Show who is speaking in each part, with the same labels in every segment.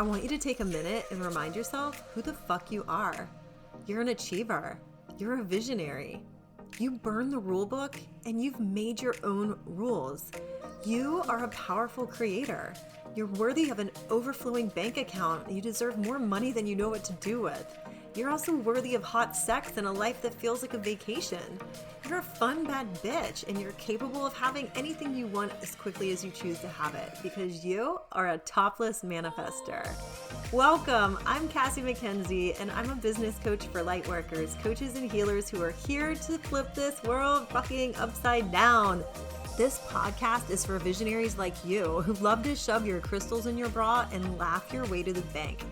Speaker 1: want you to take a minute and remind yourself who the fuck you are. You're an achiever. You're a visionary. You burn the rule book and you've made your own rules. You are a powerful creator. You're worthy of an overflowing bank account. You deserve more money than you know what to do with. You're also worthy of hot sex and a life that feels like a vacation. You're a fun, bad bitch, and you're capable of having anything you want as quickly as you choose to have it, because you are a topless manifester. Welcome, I'm Cassie McKenzie, and I'm a business coach for lightworkers, coaches and healers who are here to flip this world fucking upside down. This podcast is for visionaries like you who love to shove your crystals in your bra and laugh your way to the bank.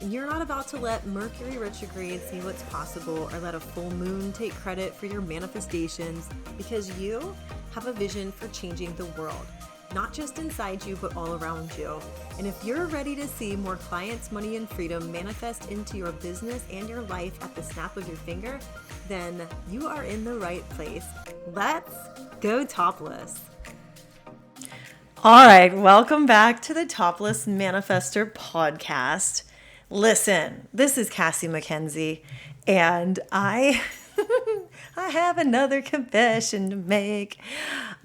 Speaker 1: And you're not about to let Mercury retrograde see what's possible or let a full moon take credit for your manifestations, because you have a vision for changing the world, not just inside you, but all around you. And if you're ready to see more clients, money, and freedom manifest into your business and your life at the snap of your finger, then you are in the right place. Let's go topless. All right, welcome back to the Topless Manifester podcast. Listen, this is Cassie McKenzie, and I have another confession to make.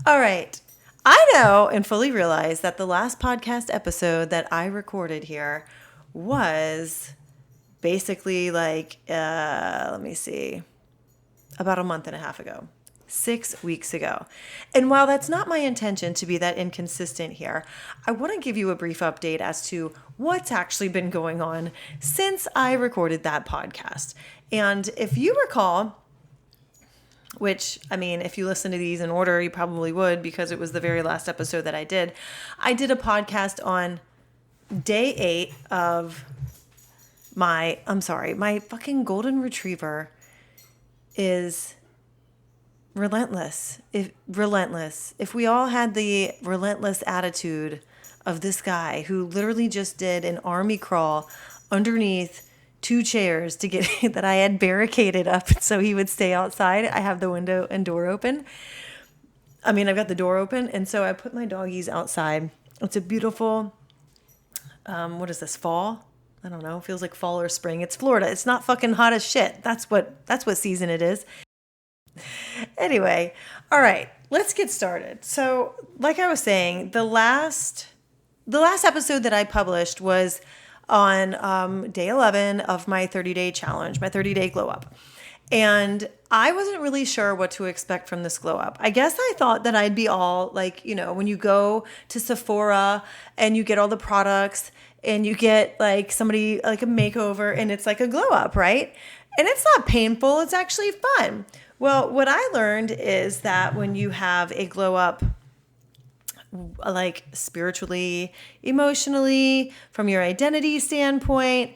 Speaker 1: All right. I know and fully realize that the last podcast episode that I recorded here was basically like, about a month and a half ago. 6 weeks ago. And while that's not my intention to be that inconsistent here, I want to give you a brief update as to what's actually been going on since I recorded that podcast. And if you recall, which, I mean, if you listen to these in order, you probably would, because it was the very last episode that I did a podcast on day 8 of my fucking golden retriever is relentless. If we all had the relentless attitude of this guy who literally just did an army crawl underneath 2 chairs to get that I had barricaded up so he would stay outside. I have the window and door open. I've got the door open, and so I put my doggies outside. It's a beautiful, what is this, fall? I don't know. It feels like fall or spring. It's Florida. It's not fucking hot as shit. That's what season it is. Anyway, all right, let's get started. So, like I was saying, the last episode that I published was on day 11 of my 30-day challenge, my 30-day glow up. And I wasn't really sure what to expect from this glow up. I guess I thought that I'd be all like, when you go to Sephora and you get all the products and you get like somebody like a makeover and it's like a glow up, right? And it's not painful. It's actually fun. Well, what I learned is that when you have a glow up, like spiritually, emotionally, from your identity standpoint,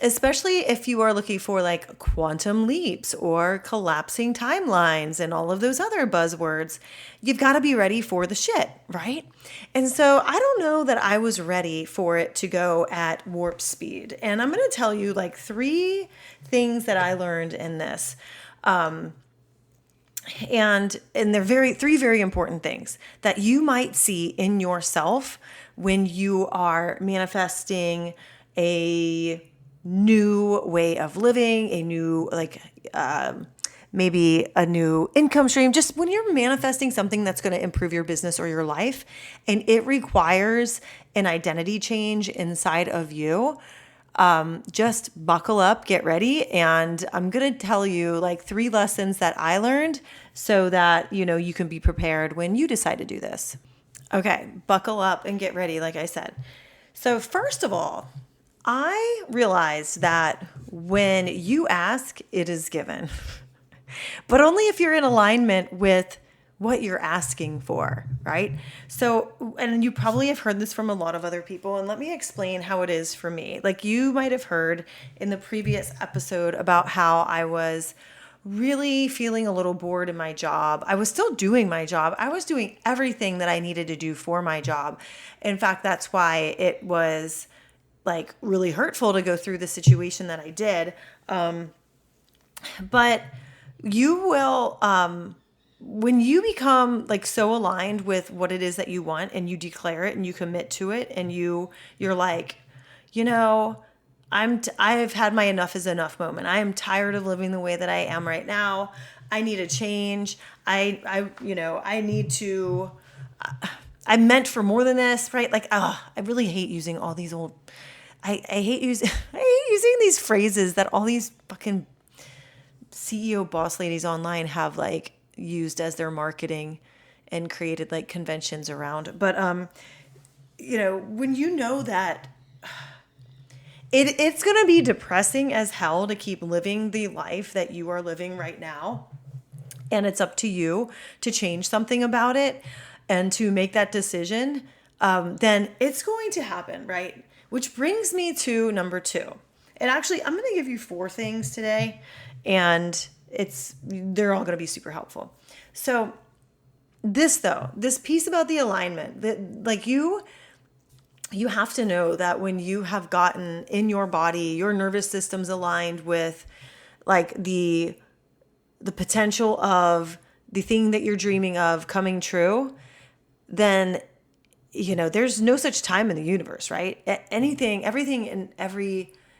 Speaker 1: especially if you are looking for like quantum leaps or collapsing timelines and all of those other buzzwords, you've got to be ready for the shit, right? And so I don't know that I was ready for it to go at warp speed. And I'm going to tell you like 3 things that I learned in this. And they're 3 very important things that you might see in yourself when you are manifesting a new way of living, a new, maybe a new income stream, just when you're manifesting something that's going to improve your business or your life, and it requires an identity change inside of you. Just buckle up, get ready, and I'm going to tell you like 3 lessons that I learned so that, you can be prepared when you decide to do this. Okay, buckle up and get ready, like I said. So first of all, I realized that when you ask, it is given, but only if you're in alignment with what you're asking for, right? So, and you probably have heard this from a lot of other people, and let me explain how it is for me. Like you might have heard in the previous episode about how I was really feeling a little bored in my job. I was still doing my job. I was doing everything that I needed to do for my job. In fact, that's why it was like really hurtful to go through the situation that I did. But you will, when you become like so aligned with what it is that you want and you declare it and you commit to it and you're like, you know, I've had my enough is enough moment. I am tired of living the way that I am right now. I need a change. I need to, I'm meant for more than this, right? Like, I really hate using all these old, I hate using, I hate using these phrases that all these fucking CEO boss ladies online have like used as their marketing and created like conventions around. But, when you know that it's going to be depressing as hell to keep living the life that you are living right now. And it's up to you to change something about it and to make that decision. Then it's going to happen, right? Which brings me to number 2. And actually, I'm going to give you 4 things today, and they're all going to be super helpful. So this piece about the alignment, that like you have to know that when you have gotten in your body, your nervous system's aligned with like the potential of the thing that you're dreaming of coming true, then, there's no such time in the universe, right? Everything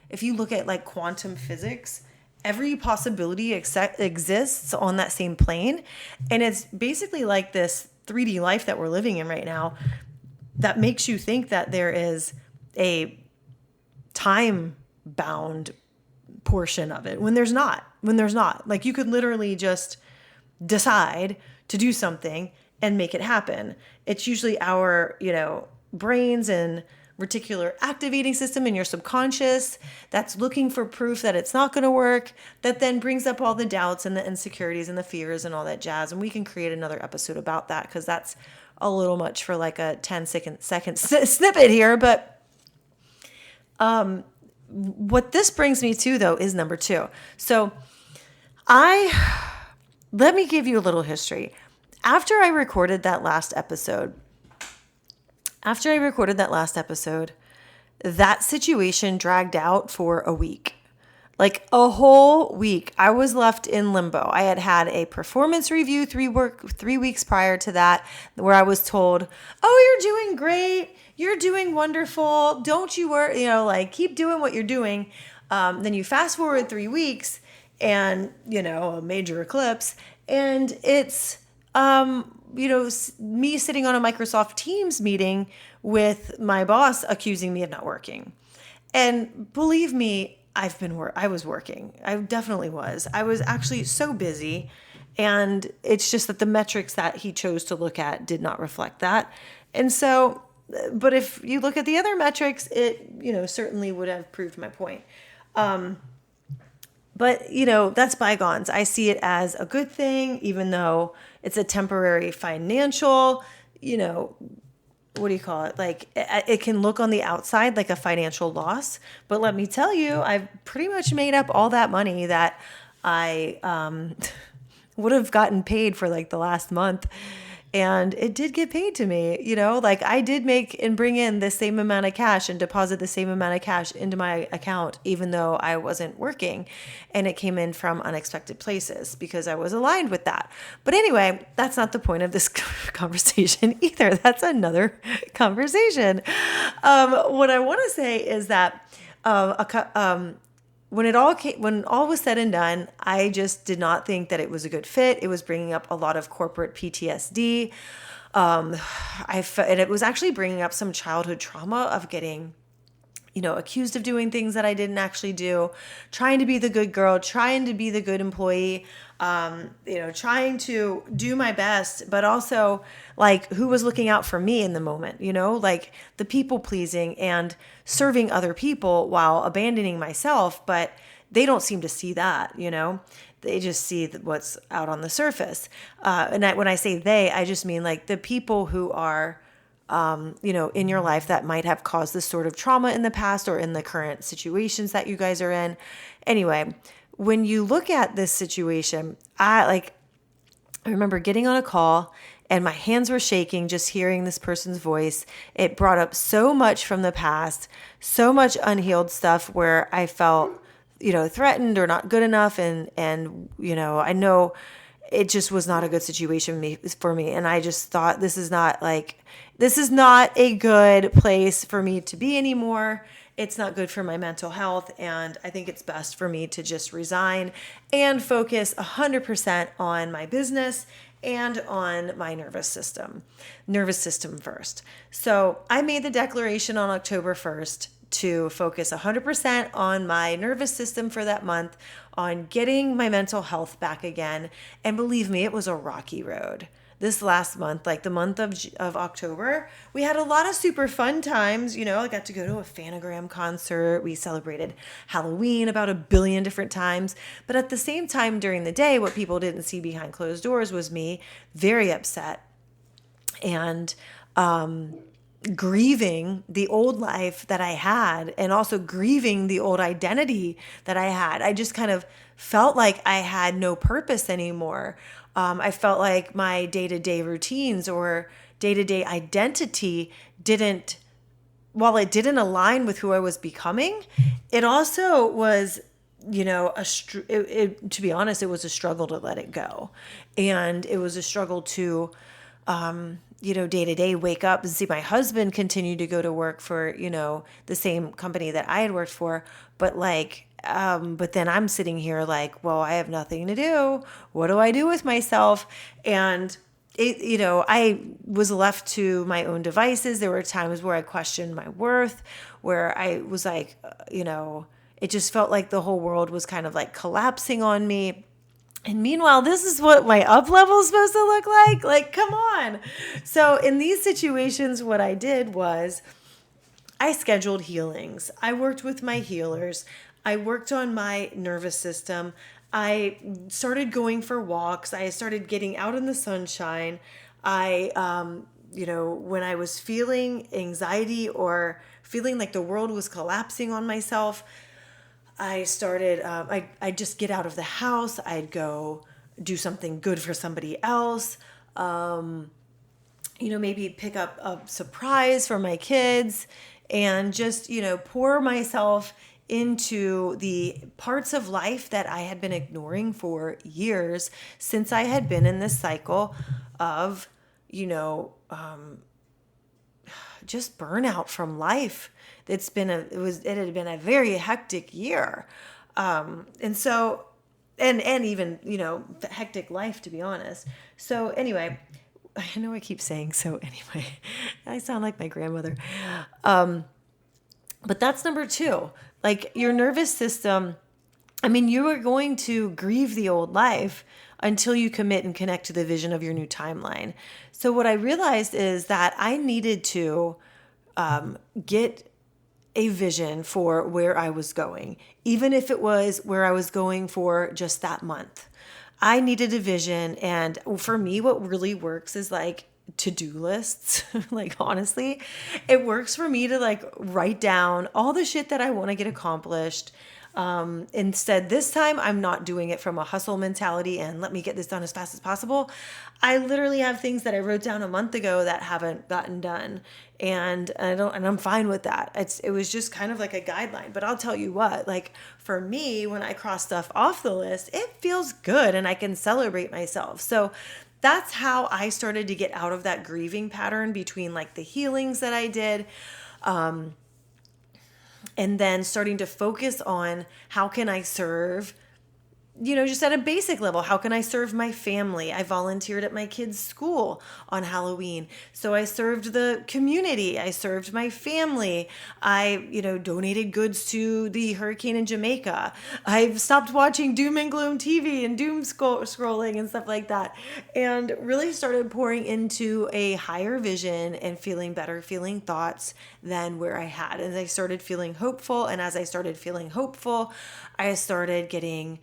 Speaker 1: if you look at like quantum physics, every possibility exists on that same plane. And it's basically like this 3D life that we're living in right now that makes you think that there is a time bound portion of it when there's not. Like you could literally just decide to do something and make it happen. It's usually our, brains and reticular activating system in your subconscious that's looking for proof that it's not going to work, that then brings up all the doubts and the insecurities and the fears and all that jazz. And we can create another episode about that because that's a little much for like a 10-second snippet here. But what this brings me to, though, is number 2. So let me give you a little history. After I recorded that last episode, that situation dragged out for a week. Like a whole week. I was left in limbo. I had a performance review 3 weeks prior to that where I was told, "Oh, you're doing great. You're doing wonderful. Don't you worry, keep doing what you're doing." Then you fast forward 3 weeks and, a major eclipse, and it's me sitting on a Microsoft Teams meeting with my boss accusing me of not working. And believe me, I was working. I definitely was. I was actually so busy, and it's just that the metrics that he chose to look at did not reflect that. And so, but if you look at the other metrics, it, certainly would have proved my point. But, that's bygones. I see it as a good thing, even though it's a temporary financial, what do you call it? Like it can look on the outside like a financial loss. But let me tell you, I've pretty much made up all that money that I would have gotten paid for like the last month. And it did get paid to me, like I did make and bring in the same amount of cash and deposit the same amount of cash into my account, even though I wasn't working. And it came in from unexpected places because I was aligned with that. But anyway, that's not the point of this conversation either. That's another conversation. What I want to say is that when all was said and done, I just did not think that it was a good fit. It was bringing up a lot of corporate PTSD. And it was actually bringing up some childhood trauma of getting, accused of doing things that I didn't actually do, trying to be the good girl, trying to be the good employee, trying to do my best, but also like who was looking out for me in the moment, like the people pleasing and serving other people while abandoning myself. But they don't seem to see that, they just see what's out on the surface. When I say they, I just mean like the people who are, in your life that might have caused this sort of trauma in the past or in the current situations that you guys are in. Anyway, when you look at this situation, I remember getting on a call and my hands were shaking just hearing this person's voice. It brought up so much from the past, so much unhealed stuff where I felt, threatened or not good enough. And I know it just was not a good situation for me. And I just thought, this is not a good place for me to be anymore. It's not good for my mental health. And I think it's best for me to just resign and focus 100% on my business and on my nervous system first. So I made the declaration on October 1st to focus 100% on my nervous system for that month, on getting my mental health back again. And believe me, it was a rocky road. This last month, like the month of October, we had a lot of super fun times. I got to go to a Fanagram concert. We celebrated Halloween about 1 billion different times. But at the same time during the day, what people didn't see behind closed doors was me very upset and grieving the old life that I had, and also grieving the old identity that I had. I just kind of felt like I had no purpose anymore. I felt like my day-to-day routines or day-to-day identity while it didn't align with who I was becoming, it also was, to be honest, it was a struggle to let it go. And it was a struggle to, day to day wake up and see my husband continue to go to work for, the same company that I had worked for. But but then I'm sitting here like, well, I have nothing to do. What do I do with myself? And I was left to my own devices. There were times where I questioned my worth, where I was like, it just felt like the whole world was kind of like collapsing on me. And meanwhile, this is what my up level is supposed to look like. Like, come on. So in these situations, what I did was I scheduled healings. I worked with my healers. I worked on my nervous system. I started going for walks. I started getting out in the sunshine. When I was feeling anxiety or feeling like the world was collapsing on myself, I started, I'd just get out of the house. I'd go do something good for somebody else. Maybe pick up a surprise for my kids and just, pour myself into the parts of life that I had been ignoring for years, since I had been in this cycle of, just burnout from life. It had been a very hectic year. And even, hectic life, to be honest. So anyway, I know I keep saying, so anyway, I sound like my grandmother. But that's number 2, like your nervous system. I mean, you are going to grieve the old life until you commit and connect to the vision of your new timeline. So what I realized is that I needed to get a vision for where I was going, even if it was where I was going for just that month. I needed a vision. And for me, what really works is like to-do lists. Like, honestly, it works for me to like write down all the shit that I want to get accomplished. Instead, this time I'm not doing it from a hustle mentality and let me get this done as fast as possible. I literally have things that I wrote down a month ago that haven't gotten done. And I'm fine with that. It was just kind of like a guideline, but I'll tell you what, like for me, when I cross stuff off the list, it feels good and I can celebrate myself. So that's how I started to get out of that grieving pattern between like the healings that I did, and then starting to focus on how can I serve, just at a basic level. How can I serve my family? I volunteered at my kids' school on Halloween. So I served the community. I served my family. I, donated goods to the hurricane in Jamaica. I've stopped watching doom and gloom TV and doom scrolling and stuff like that. And really started pouring into a higher vision and feeling better, feeling thoughts than where I had. And I started feeling hopeful. And as I started feeling hopeful, I started getting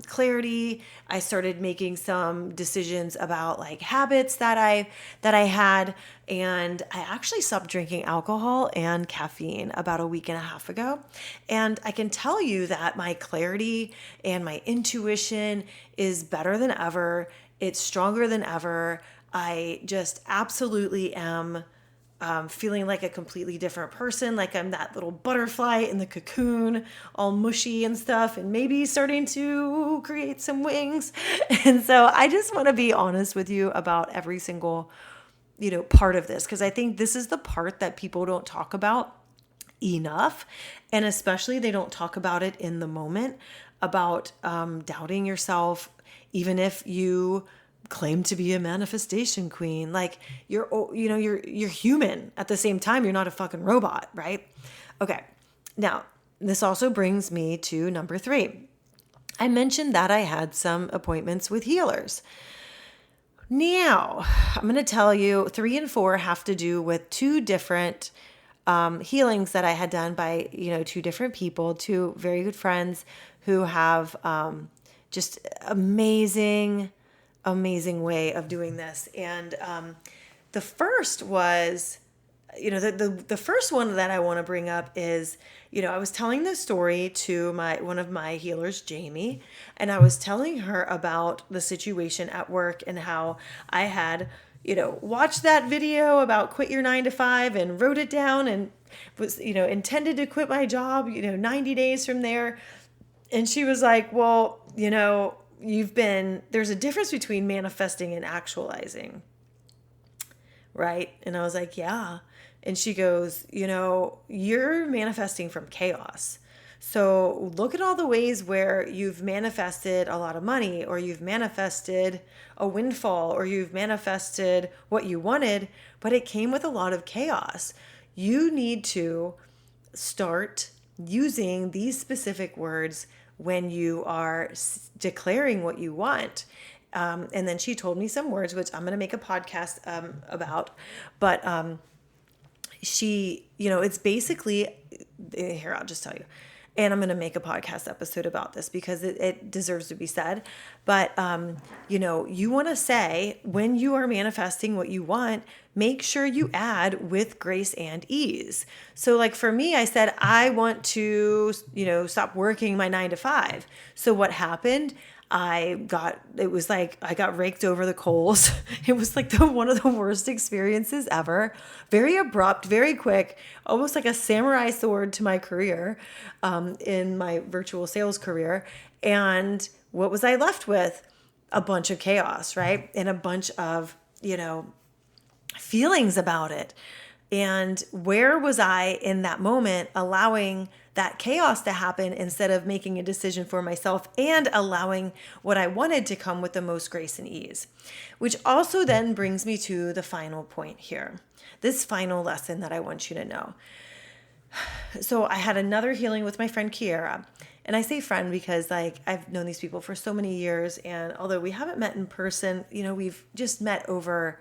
Speaker 1: clarity. I started making some decisions about like habits that I had, and I actually stopped drinking alcohol and caffeine about a week and a half ago. And I can tell you that my clarity and my intuition is better than ever. It's stronger than ever. I just absolutely am feeling like a completely different person, like I'm that little butterfly in the cocoon, all mushy and stuff, and maybe starting to create some wings. And so I just want to be honest with you about every single, part of this, because I think this is the part that people don't talk about enough. And especially they don't talk about it in the moment, about doubting yourself, even if you claim to be a manifestation queen. Like you're human at the same time. You're not a fucking robot, right? Okay. Now, this also brings me to number 3. I mentioned that I had some appointments with healers. Now, I'm going to tell you 3 and 4 have to do with 2 different healings that I had done by, 2 different people, 2 very good friends who have just amazing way of doing this. And the first was, the first one that I want to bring up is, I was telling this story to one of my healers, Jamie, and I was telling her about the situation at work and how I had, watched that video about quit your 9 to 5 and wrote it down and was, intended to quit my job, 90 days from there. And she was like, well, there's a difference between manifesting and actualizing, right? And I was like, yeah. And she goes, you're manifesting from chaos. So look at all the ways where you've manifested a lot of money, or you've manifested a windfall, or you've manifested what you wanted, but it came with a lot of chaos. You need to start using these specific words when you are declaring what you want. And then she told me some words, which I'm going to make a podcast about. But she, it's basically, here, I'll just tell you. And I'm going to make a podcast episode about this because it deserves to be said. But, you want to say when you are manifesting what you want, make sure you add with grace and ease. So like for me, I said, I want to, stop working my 9 to 5. So what happened? I got raked over the coals. It was like one of the worst experiences ever. Very abrupt, very quick, almost like a samurai sword to my career, in my virtual sales career. And what was I left with? A bunch of chaos, right? And a bunch of, feelings about it. And where was I in that moment allowing that chaos to happen instead of making a decision for myself and allowing what I wanted to come with the most grace and ease? Which also then brings me to the final point here. This final lesson that I want you to know. So I had another healing with my friend Kiera. And I say friend because I've known these people for so many years. And although we haven't met in person, we've just met over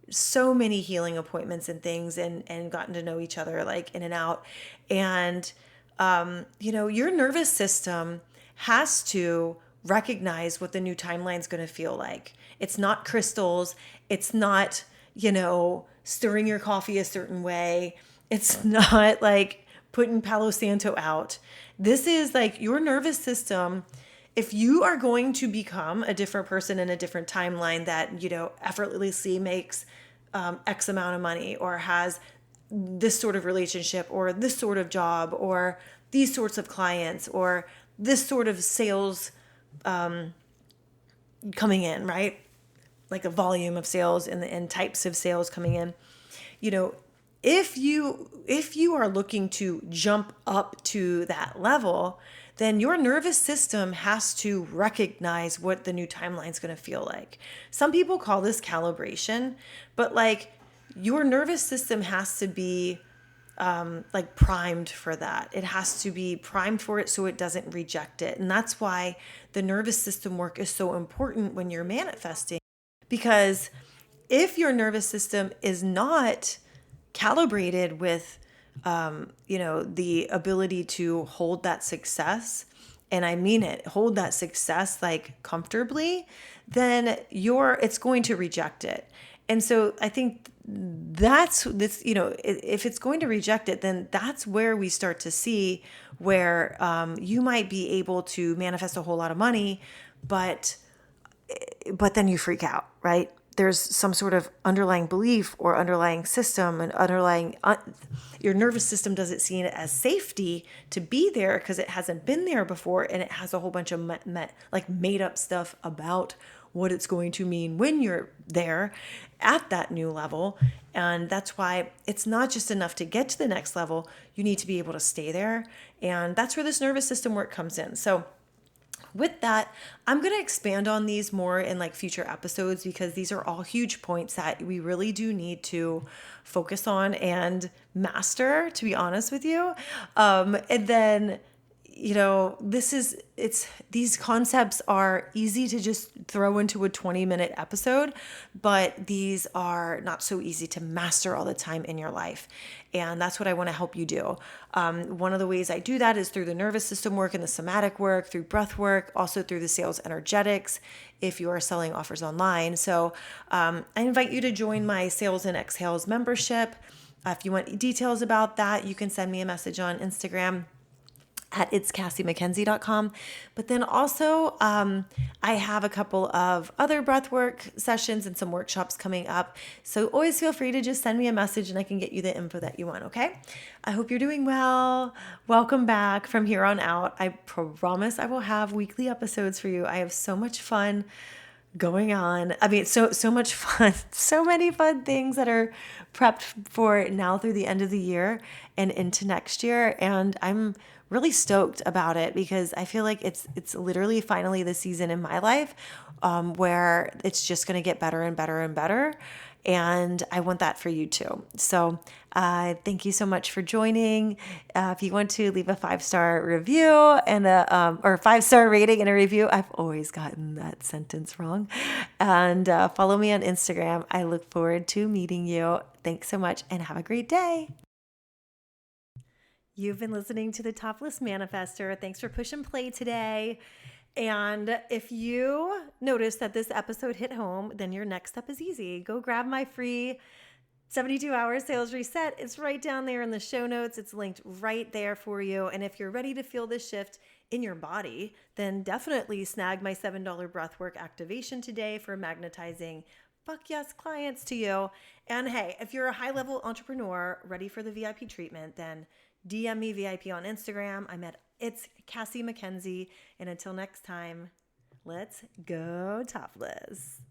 Speaker 1: so many healing appointments and things and gotten to know each other in and out. And, your nervous system has to recognize what the new timeline is going to feel like. It's not crystals. It's not, stirring your coffee a certain way. It's not like putting Palo Santo out. This is your nervous system. If you are going to become a different person in a different timeline that, effortlessly makes X amount of money, or has this sort of relationship, or this sort of job, or these sorts of clients, or this sort of sales coming in, right? Like a volume of sales and types of sales coming in. If you are looking to jump up to that level, then your nervous system has to recognize what the new timeline is going to feel like. Some people call this calibration, but your nervous system has to be primed for that. It has to be primed for it so it doesn't reject it. And that's why the nervous system work is so important when you're manifesting. Because if your nervous system is not calibrated with, the ability to hold that success, and I mean it, hold that success comfortably, then it's going to reject it. And so I think that's this, if it's going to reject it, then that's where we start to see where you might be able to manifest a whole lot of money, but then you freak out, right? there's some sort of underlying belief or underlying system and underlying, your nervous system doesn't see it as safety to be there because it hasn't been there before. And it has a whole bunch of made up stuff about what it's going to mean when you're there at that new level. And that's why it's not just enough to get to the next level. You need to be able to stay there. And that's where this nervous system work comes in. So with that, I'm going to expand on these more in like future episodes because these are all huge points that we really do need to focus on and master, to be honest with you. And then, these concepts are easy to just throw into a 20-minute episode, but these are not so easy to master all the time in your life. And that's what I want to help you do. One of the ways I do that is through the nervous system work and the somatic work, through breath work, also through the sales energetics if you are selling offers online. So I invite you to join my Sales and Exhales membership. If you want details about that, you can send me a message on Instagram at itscassiemackenzie.com. But then also, I have a couple of other breathwork sessions and some workshops coming up. So always feel free to just send me a message and I can get you the info that you want, okay? I hope you're doing well. Welcome back from here on out. I promise I will have weekly episodes for you. I have so much fun going on. I mean, so much fun, so many fun things that are prepped for now through the end of the year and into next year. And I'm really stoked about it because I feel like it's literally finally the season in my life where it's just going to get better and better and better. And I want that for you too. So thank you so much for joining. If you want to leave a 5-star review and or 5-star rating and a review, I've always gotten that sentence wrong. And follow me on Instagram. I look forward to meeting you. Thanks so much and have a great day. You've been listening to the Topless Manifester. Thanks for pushing play today. And if you notice that this episode hit home, then your next step is easy. Go grab my free 72-hour sales reset. It's right down there in the show notes. It's linked right there for you. And if you're ready to feel this shift in your body, then definitely snag my $7 breathwork activation today for magnetizing fuck yes clients to you. And hey, if you're a high-level entrepreneur ready for the VIP treatment, then DM me VIP on Instagram. I'm at It's Cassie Mackenzie. And until next time, let's go topless.